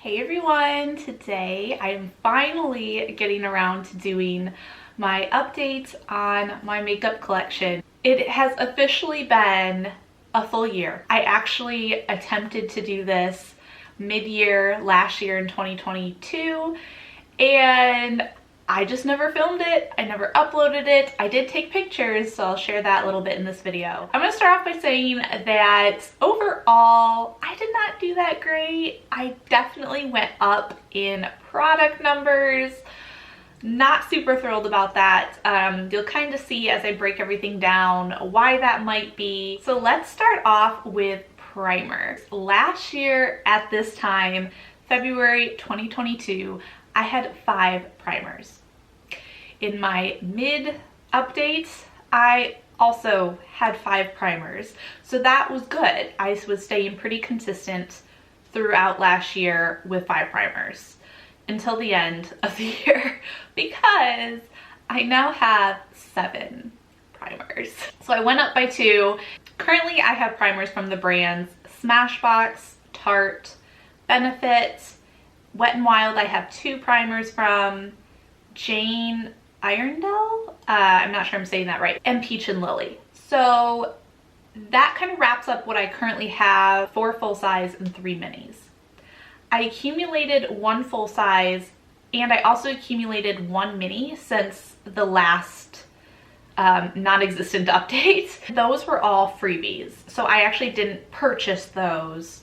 Hey everyone, today I'm finally getting around to doing my updates on my makeup collection. It has officially been a full year. I actually attempted to do this mid-year last year in 2022 and I just never filmed it. I never uploaded it. I did take pictures, so I'll share that a little bit in this video. I'm gonna start off by saying that overall, I did not do that great. I definitely went up in product numbers. Not super thrilled about that. You'll kind of see as I break everything down why that might be. So let's start off with primers. Last year at this time, February 2022, I had 5 primers. In my mid updates, I also had 5 primers. So that was good. I was staying pretty consistent throughout last year with 5 primers until the end of the year because I now have 7 primers. So I went up by 2. Currently I have primers from the brands Smashbox, Tarte, Benefit, Wet n Wild. I have 2 primers from Jane Irondell. I'm not sure I'm saying that right. And Peach and Lily. So that kind of wraps up what I currently have: 4 full size and 3 minis. I accumulated 1 full size and I also accumulated 1 mini since the last non-existent update. Those were all freebies. So I actually didn't purchase those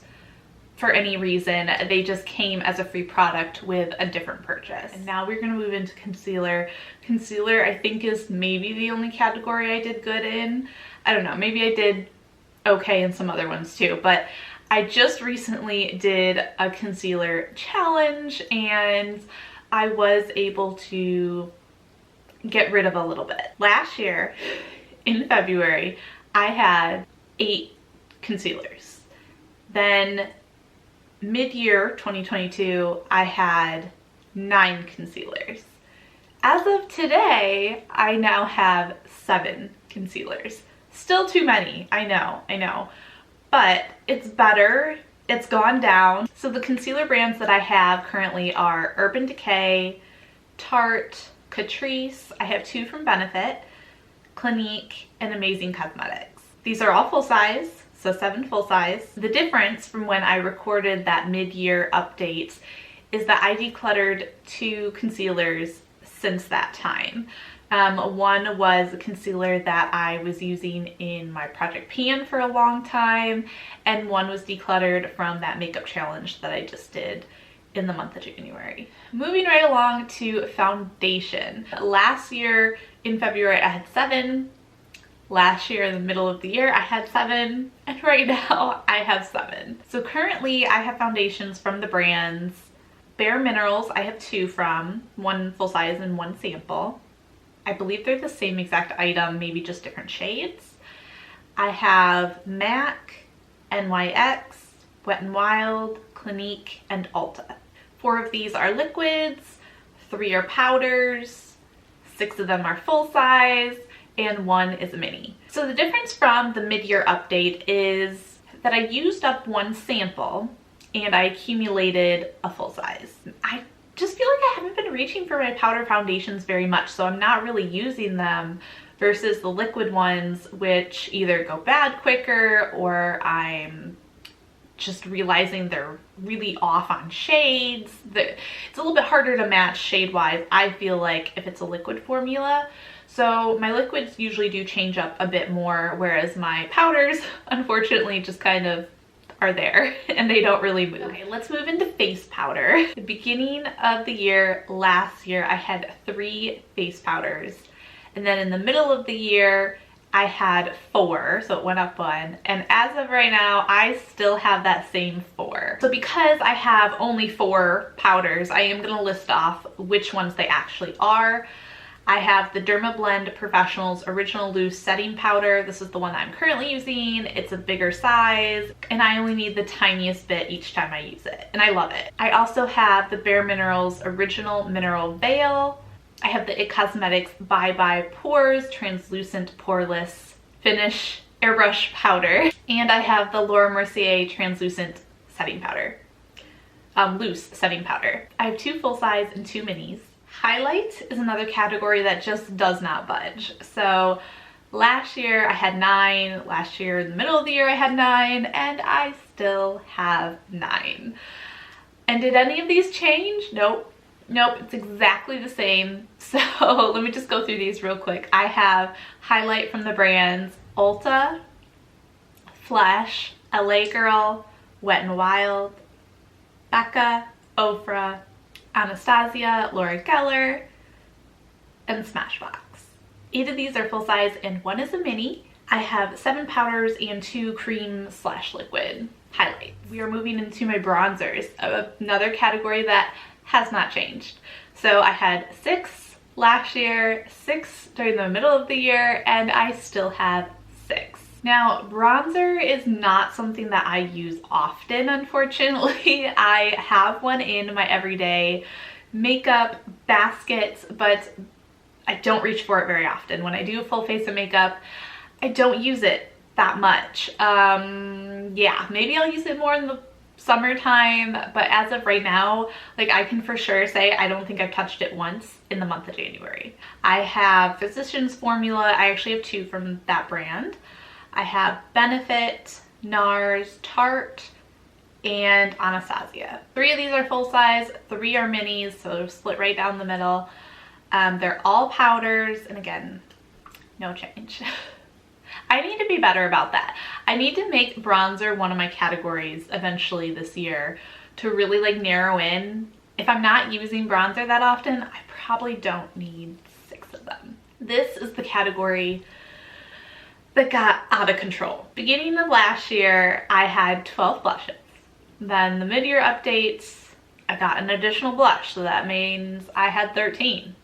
for any reason. They just came as a free product with a different purchase. And now we're gonna move into concealer. Concealer, I think, is maybe the only category I did good in. I don't know, maybe I did okay in some other ones too, but I just recently did a concealer challenge and I was able to get rid of a little bit. Last year in February, I had 8 concealers. Then mid-year 2022, I had 9 concealers. As of today, I now have 7 concealers. Still too many, I know, but it's better. It's gone down. So the concealer brands that I have currently are Urban Decay, Tarte, Catrice. I have 2 from Benefit, Clinique, and Amazing Cosmetics. These are all full size. So 7 full size. The difference from when I recorded that mid-year update is that I decluttered 2 concealers since that time. One was a concealer that I was using in my Project Pan for a long time, and one was decluttered from that makeup challenge that I just did in the month of January. Moving right along to foundation. Last year in February I had 7. Last year in the middle of the year I had 7, and right now I have 7. So currently I have foundations from the brands Bare Minerals. I have 2 from, 1 full size and 1 sample. I believe they're the same exact item, maybe just different shades. I have MAC, NYX, Wet n Wild, Clinique, and Ulta. 4 of these are liquids, 3 are powders, 6 of them are full size, and 1 is a mini. So the difference from the mid-year update is that I used up 1 sample and I accumulated a full size. I just feel like I haven't been reaching for my powder foundations very much, so I'm not really using them versus the liquid ones, which either go bad quicker or I'm just realizing they're really off on shades. It's a little bit harder to match shade-wise, I feel like, if it's a liquid formula. So my liquids usually do change up a bit more, whereas my powders, unfortunately, just kind of are there and they don't really move. Okay, let's move into face powder. The beginning of the year, last year, I had 3 face powders. And then in the middle of the year, I had 4, so it went up 1. And as of right now, I still have that same 4. So because I have only 4 powders, I am gonna list off which ones they actually are. I have the Dermablend Professionals Original Loose Setting Powder. This is the one that I'm currently using. It's a bigger size, and I only need the tiniest bit each time I use it, and I love it. I also have the Bare Minerals Original Mineral Veil. I have the IT Cosmetics Bye Bye Pores Translucent Poreless Finish Airbrush Powder, and I have the Laura Mercier Translucent Setting Powder. loose setting powder. I have 2 full size and 2 minis. Highlight is another category that just does not budge. So last year I had 9, last year in the middle of the year I had 9, and I still have 9. And did any of these change? Nope. Nope, it's exactly the same. So let me just go through these real quick. I have highlight from the brands Ulta, Flesh, LA Girl, Wet n Wild, Becca, Ofra, Anastasia, Laura Geller, and Smashbox. 8 of these are full size and 1 is a mini. I have 7 powders and 2 cream/liquid highlights. We are moving into my bronzers, another category that has not changed. So I had 6 last year, 6 during the middle of the year, and I still have 6. Now, bronzer is not something that I use often, unfortunately. I have one in my everyday makeup basket, but I don't reach for it very often. When I do a full face of makeup, I don't use it that much. Yeah, maybe I'll use it more in the summertime, but as of right now, like, I can for sure say I don't think I've touched it once in the month of January. I have Physicians Formula. I actually have 2 from that brand. I have Benefit, NARS, Tarte, and Anastasia. 3 of these are full size, 3 are minis, so they're split right down the middle. They're all powders, and again, no change. I need to be better about that. I need to make bronzer one of my categories eventually this year to really like narrow in. If I'm not using bronzer that often, I probably don't need 6 of them. This is the category that got out of control. Beginning of last year, I had 12 blushes. Then the mid-year updates, I got an additional blush, so that means I had 13.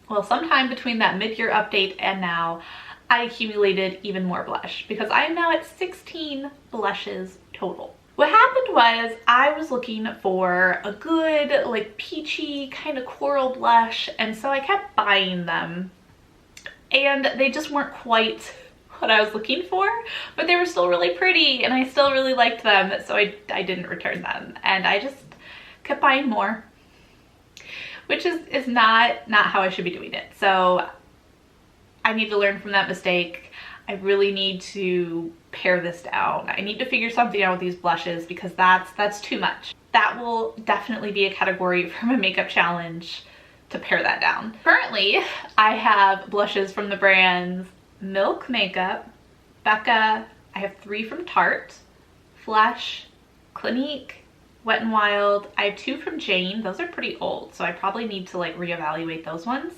Well, sometime between that mid-year update and now, I accumulated even more blush because I am now at 16 blushes total. What happened was I was looking for a good, like, peachy kind of coral blush, and so I kept buying them, and they just weren't quite what I was looking for, but they were still really pretty and I still really liked them, so I didn't return them, and I just kept buying more, which is not how I should be doing it. So I need to learn from that mistake. I really need to pare this down. I need to figure something out with these blushes because that's too much. That will definitely be a category for my makeup challenge, to pare that down. Currently, I have blushes from the brands Milk Makeup, Becca, I have 3 from Tarte, Flesh, Clinique, Wet n Wild. I have 2 from Jane. Those are pretty old, so I probably need to like reevaluate those ones.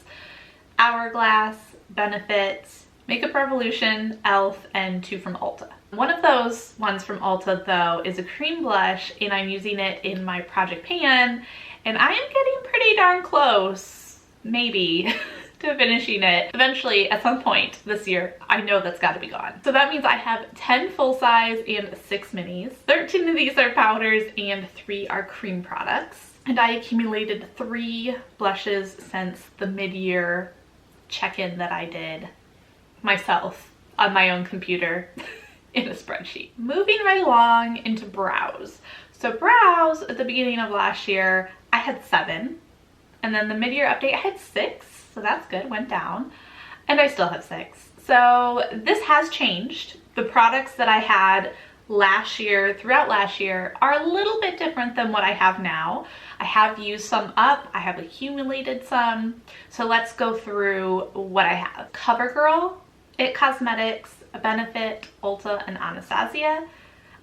Hourglass, Benefit, Makeup Revolution, e.l.f., and 2 from Ulta. One of those ones from Ulta, though, is a cream blush, and I'm using it in my Project Pan, and I am getting pretty darn close, maybe, to finishing it. Eventually, at some point this year, I know that's got to be gone. So that means I have 10 full size and 6 minis. 13 of these are powders and 3 are cream products. And I accumulated 3 blushes since the mid-year check-in that I did myself on my own computer in a spreadsheet. Moving right along into brows. So brows, at the beginning of last year, I had 7. And then the mid-year update, I had 6. So that's good, went down. And I still have 6. So this has changed. The products that I had last year, throughout last year, are a little bit different than what I have now. I have used some up, I have accumulated some. So let's go through what I have. CoverGirl, It Cosmetics, Benefit, Ulta, and Anastasia.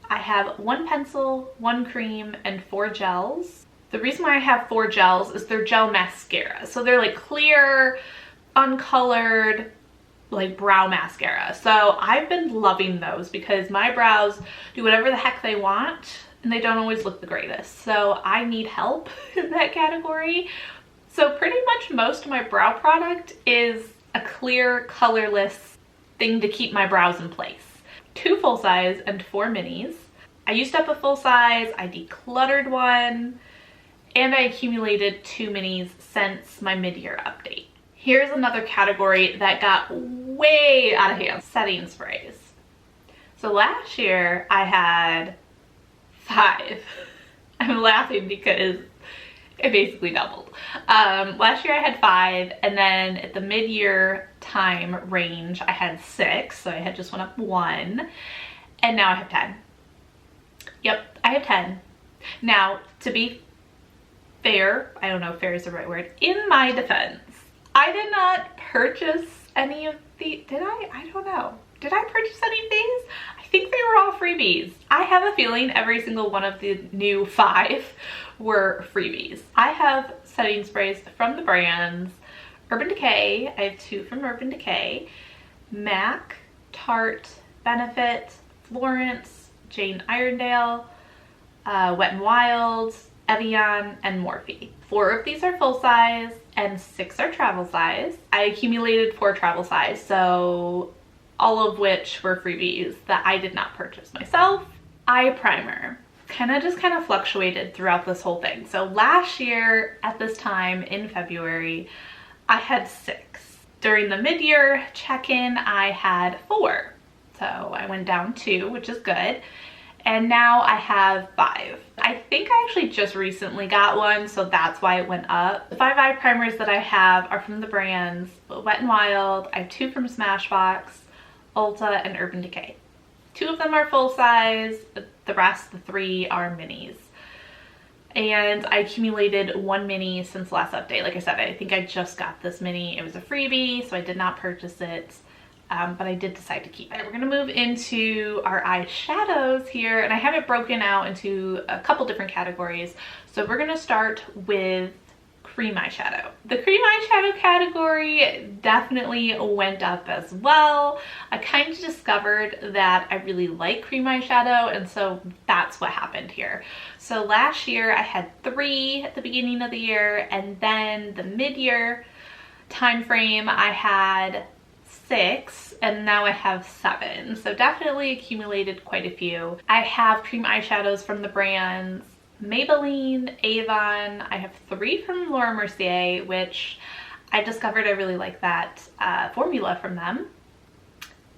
I have 1 pencil, 1 cream, and 4 gels. The reason why I have 4 gels is they're gel mascara. So they're like clear, uncolored, like brow mascara. So I've been loving those because my brows do whatever the heck they want and they don't always look the greatest. So I need help in that category. So pretty much most of my brow product is a clear, colorless thing to keep my brows in place. 2 full size and 4 minis. I used up a full size, I decluttered one, and I accumulated 2 minis since my mid-year update. Here's another category that got way out of hand, setting sprays. So last year I had 5. I'm laughing because it basically doubled. Last year I had 5, and then at the mid-year time range I had 6, so I had just went up 1, and now I have 10. Yep, I have 10. Now, to be fair, I don't know if fair is the right word, in my defense, I did not purchase any of the, did I? I don't know. Did I purchase any of these? I think they were all freebies. I have a feeling every single one of the new 5 were freebies. I have setting sprays from the brands Urban Decay. I have 2 from Urban Decay. MAC, Tarte, Benefit, Florence, Jane Irondale, Wet n Wild, Evian, and Morphe. 4 of these are full size and 6 are travel size. I accumulated 4 travel size, so all of which were freebies that I did not purchase myself. Eye primer kind of fluctuated throughout this whole thing. So last year at this time in February, I had 6. During the mid-year check-in, I had 4. So I went down 2, which is good. And now I have 5. I think I actually just recently got one, so that's why it went up. The 5 eye primers that I have are from the brands Wet n Wild. I have 2 from Smashbox, Ulta, and Urban Decay. 2 of them are full size, the rest, the 3, are minis. And I accumulated 1 mini since the last update. Like I said, I think I just got this mini. It was a freebie, so I did not purchase it. But I did decide to keep it. We're gonna move into our eyeshadows here, and I have it broken out into a couple different categories. So we're gonna start with cream eyeshadow. The cream eyeshadow category definitely went up as well. I kind of discovered that I really like cream eyeshadow, and so that's what happened here. So last year I had 3 at the beginning of the year, and then the mid-year time frame I had 6, and now I have 7. So definitely accumulated quite a few. I have cream eyeshadows from the brands Maybelline, Avon. I have 3 from Laura Mercier, which I discovered I really like that formula from them.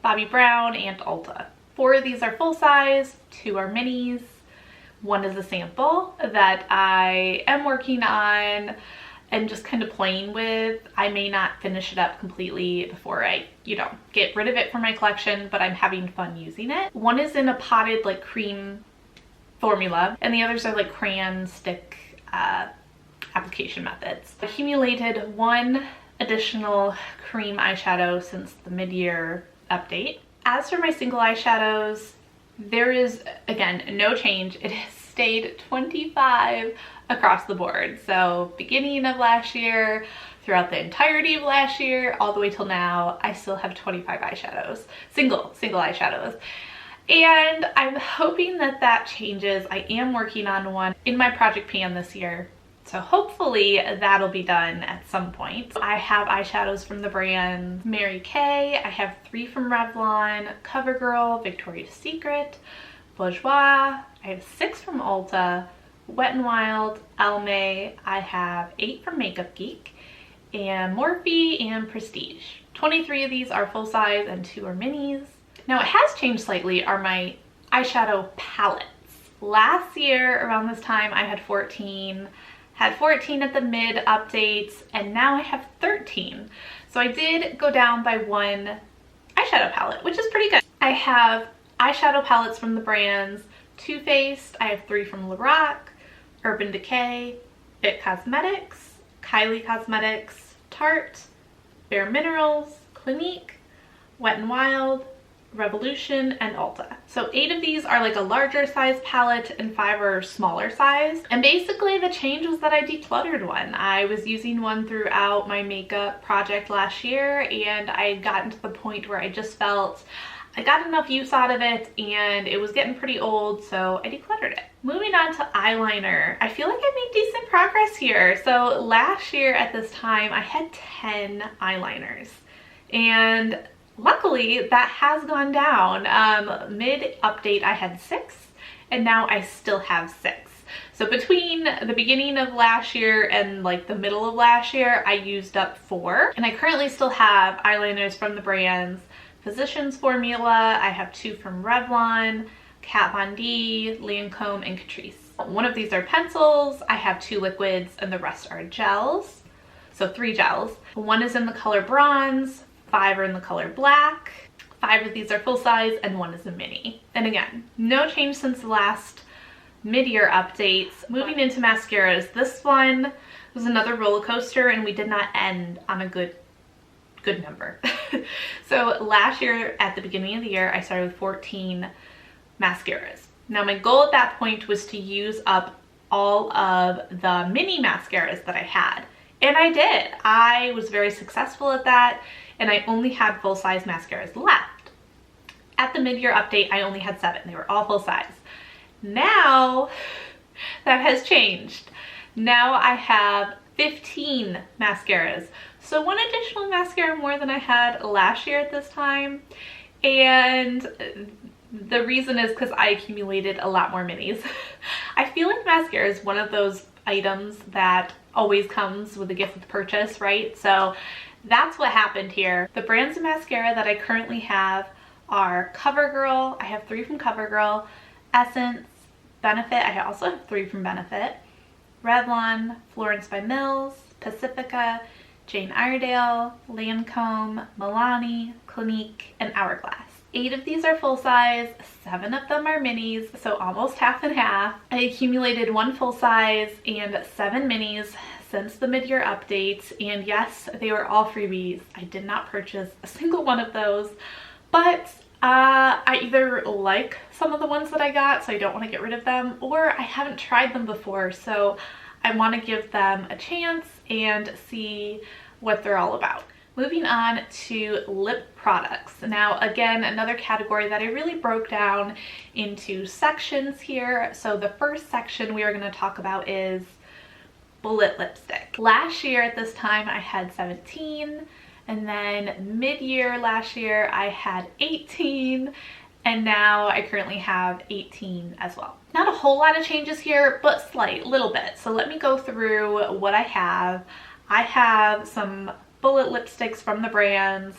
Bobbi Brown, and Ulta. 4 of these are full size, 2 are minis. 1 is a sample that I am working on and just kind of playing with. I may not finish it up completely before I, get rid of it from my collection, but I'm having fun using it. 1 is in a potted like cream formula, and the others are like crayon stick application methods. I accumulated 1 additional cream eyeshadow since the mid-year update. As for my single eyeshadows, there is, again, no change. It has stayed 25 across the board. So beginning of last year, throughout the entirety of last year, all the way till now, I still have 25 eyeshadows, single eyeshadows. And I'm hoping that that changes. I am working on one in my project pan this year, so hopefully that'll be done at some point. I have eyeshadows from the brands Mary Kay. I have 3 from Revlon, CoverGirl, Victoria's Secret, Bourjois. I have 6 from Ulta, Wet n Wild, Almay. I have 8 from Makeup Geek, and Morphe and Prestige. 23 of these are full size and 2 are minis. Now, what has changed slightly are my eyeshadow palettes. Last year around this time I had 14 at the mid updates, and now I have 13. So I did go down by 1 eyeshadow palette, which is pretty good. I have eyeshadow palettes from the brands Too Faced. I have 3 from Lorac, Urban Decay, It Cosmetics, Kylie Cosmetics, Tarte, Bare Minerals, Clinique, Wet n Wild, Revolution, and Ulta. So 8 of these are like a larger size palette and 5 are smaller size. And basically the change was that I decluttered 1. I was using 1 throughout my makeup project last year, and I had gotten to the point where I just felt I got enough use out of it and it was getting pretty old, so I decluttered it. Moving on to eyeliner. I feel like I made decent progress here. So last year at this time I had 10 eyeliners, and luckily that has gone down. Mid-update I had 6, and now I still have 6. So between the beginning of last year and like the middle of last year, I used up 4. And I currently still have eyeliners from the brands Physicians Formula. I have 2 from Revlon, Kat Von D, Lancome, and Catrice. One of these are pencils. I have 2 liquids and the rest are gels. So 3 gels. 1 is in the color bronze, 5 are in the color black. 5 of these are full size and 1 is a mini. And again, no change since the last mid-year updates. Moving into mascaras, this one was another roller coaster and we did not end on a good number. So last year at the beginning of the year, I started with 14 mascaras. Now my goal at that point was to use up all of the mini mascaras that I had. And I did. I was very successful at that and I only had full-size mascaras left. At the mid-year update, I only had 7. They were all full size. Now that has changed. Now I have 15 mascaras. So 1 additional mascara more than I had last year at this time. And the reason is because I accumulated a lot more minis. I feel like mascara is one of those items that always comes with a gift with purchase, right? So that's what happened here. The brands of mascara that I currently have are CoverGirl. I have 3 from CoverGirl, Essence, Benefit. I also have 3 from Benefit, Revlon, Florence by Mills, Pacifica, Jane Iredale, Lancome, Milani, Clinique, and Hourglass. 8 of these are full size, 7 of them are minis, so almost half and half. I accumulated 1 full size and 7 minis since the mid-year update, and yes, they were all freebies. I did not purchase a single one of those. But I either like some of the ones that I got, so I don't want to get rid of them, or I haven't tried them before, so I want to give them a chance and see what they're all about. Moving on to lip products. Now, again, another category that I really broke down into sections here. So the first section we are going to talk about is bullet lipstick. Last year at this time, I had 17. And then mid-year last year, I had 18, and now I currently have 18 as well. Not a whole lot of changes here, but slight, little bit. So let me go through what I have. I have some bullet lipsticks from the brands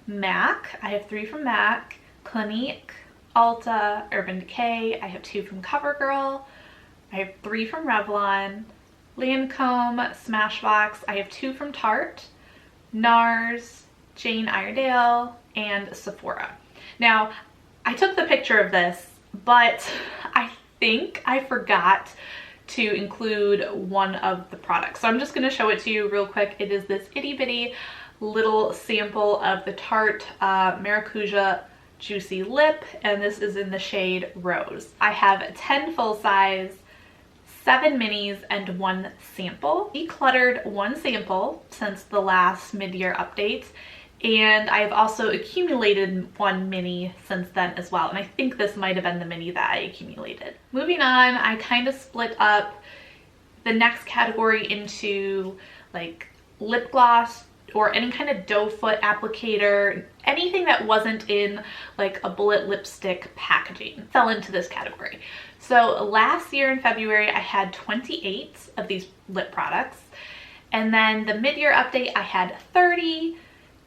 MAC. I have 3 from MAC, Clinique, Ulta, Urban Decay. I have 2 from CoverGirl. I have 3 from Revlon, Lancome, Smashbox. I have 2 from Tarte, NARS, Jane Iredale, and Sephora. Now, I took the picture of this, but I think I forgot to include one of the products. So I'm just gonna show it to you real quick. It is this itty bitty little sample of the Tarte Maracuja Juicy Lip, and this is in the shade Rose. I have 10 full size, 7 minis, and 1 sample. Decluttered 1 sample since the last mid-year update, and I've also accumulated 1 mini since then as well, and I think this might have been the mini that I accumulated. Moving on, I kind of split up the next category into like lip gloss or any kind of doe foot applicator. Anything that wasn't in like a bullet lipstick packaging fell into this category. So last year in February, I had 28 of these lip products. And then the mid-year update, I had 30,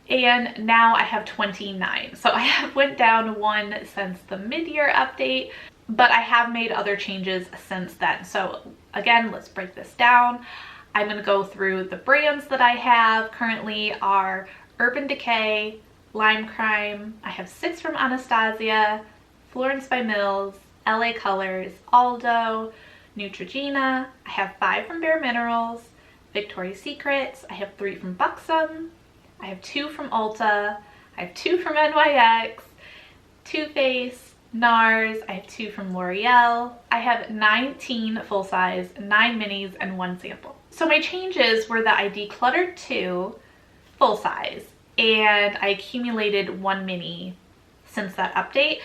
and now I have 29. So I have went down 1 since the mid-year update, but I have made other changes since then. So again, let's break this down. I'm gonna go through the brands that I have currently are Urban Decay, Lime Crime. I have 6 from Anastasia, Florence by Mills, LA Colors, Aldo, Neutrogena. I have 5 from Bare Minerals, Victoria's Secret. I have 3 from Buxom. I have 2 from Ulta. I have 2 from NYX, Too Faced, NARS. I have 2 from L'Oreal. I have 19 full size, 9 minis, and 1 sample. So my changes were that I decluttered 2 full size and I accumulated 1 mini since that update.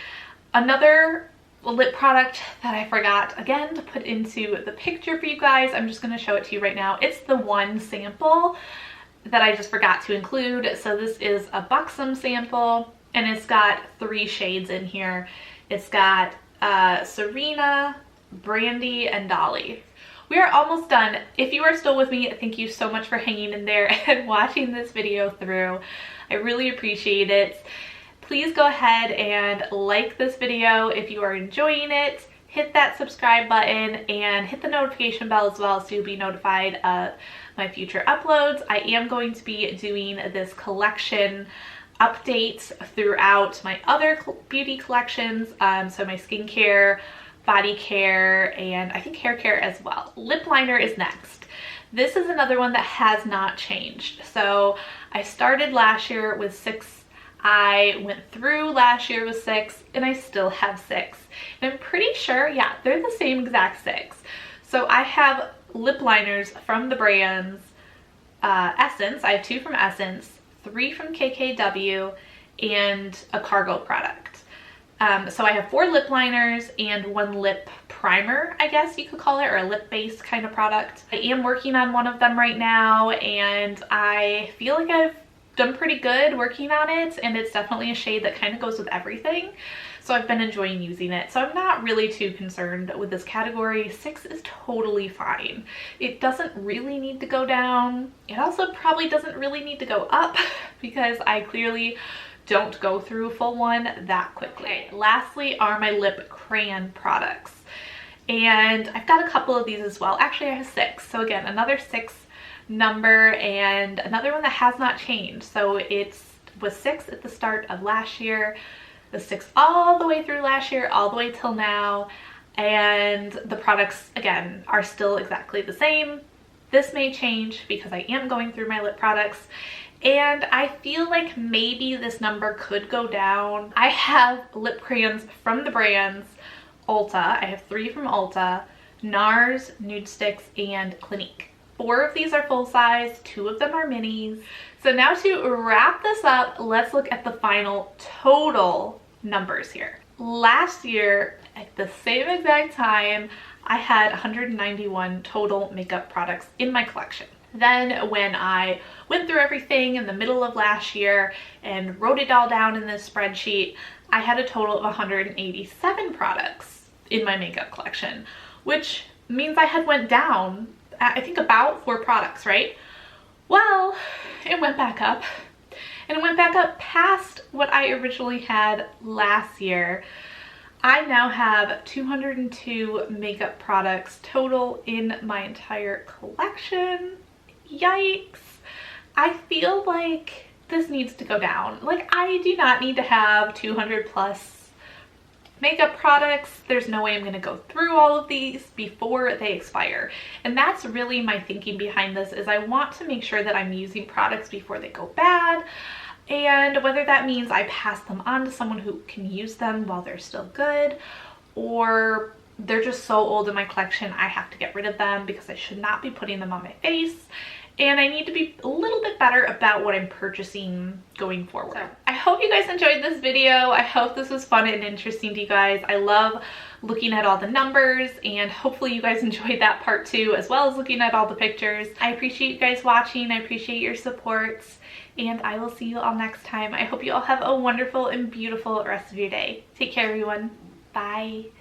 Another lip product that I forgot again to put into the picture for you guys, I'm just going to show it to you right now. It's the 1 sample that I just forgot to include. So this is a Buxom sample and it's got 3 shades in here. It's got Serena, Brandy, and Dolly. We are almost done. If you are still with me, thank you so much for hanging in there and watching this video through. I really appreciate it. Please go ahead and like this video if you are enjoying it. hit that subscribe button and hit the notification bell as well so you'll be notified of my future uploads. I am going to be doing this collection updates throughout my other beauty collections, so my skincare, body care, and I think hair care as well. Lip liner is next. This is another one that has not changed. So I started last year with 6. I went through last year with 6 and I still have 6. And I'm pretty sure, yeah, they're the same exact 6. So I have lip liners from the brands Essence. I have 2 from Essence, 3 from KKW, and a Cargo product. So I have 4 lip liners and 1 lip primer, I guess you could call it, or a lip base kind of product. I am working on one of them right now and I feel like I've done pretty good working on it, and it's definitely a shade that kind of goes with everything. So I've been enjoying using it. So I'm not really too concerned with this category. 6 is totally fine. It doesn't really need to go down. It also probably doesn't really need to go up because I clearly don't go through a full one that quickly. Okay, lastly are my lip crayon products. And I've got a couple of these as well. Actually, I have 6. So again, another 6 number and another one that has not changed. So it was 6 at the start of last year, the 6 all the way through last year, all the way till now, and the products again are still exactly the same. This may change because I am going through my lip products and I feel like maybe this number could go down. I have lip crayons from the brands Ulta. I have 3 from Ulta, NARS, Nude Sticks, and Clinique. 4 of these are full size, 2 of them are minis. So now to wrap this up, let's look at the final total numbers here. Last year, at the same exact time, I had 191 total makeup products in my collection. Then when I went through everything in the middle of last year and wrote it all down in this spreadsheet, I had a total of 187 products in my makeup collection, which means I had went down, I think, about 4 products, right? Well, it went back up, and it went back up past what I originally had last year. I now have 202 makeup products total in my entire collection. Yikes. I feel like this needs to go down. Like, I do not need to have 200 plus makeup products. There's no way I'm going to go through all of these before they expire. And that's really my thinking behind this, is I want to make sure that I'm using products before they go bad. And whether that means I pass them on to someone who can use them while they're still good, or they're just so old in my collection I have to get rid of them because I should not be putting them on my face. And I need to be a little bit better about what I'm purchasing going forward. So I hope you guys enjoyed this video. I hope this was fun and interesting to you guys. I love looking at all the numbers, and hopefully you guys enjoyed that part too, as well as looking at all the pictures. I appreciate you guys watching. I appreciate your support, and I will see you all next time. I hope you all have a wonderful and beautiful rest of your day. Take care, everyone. Bye.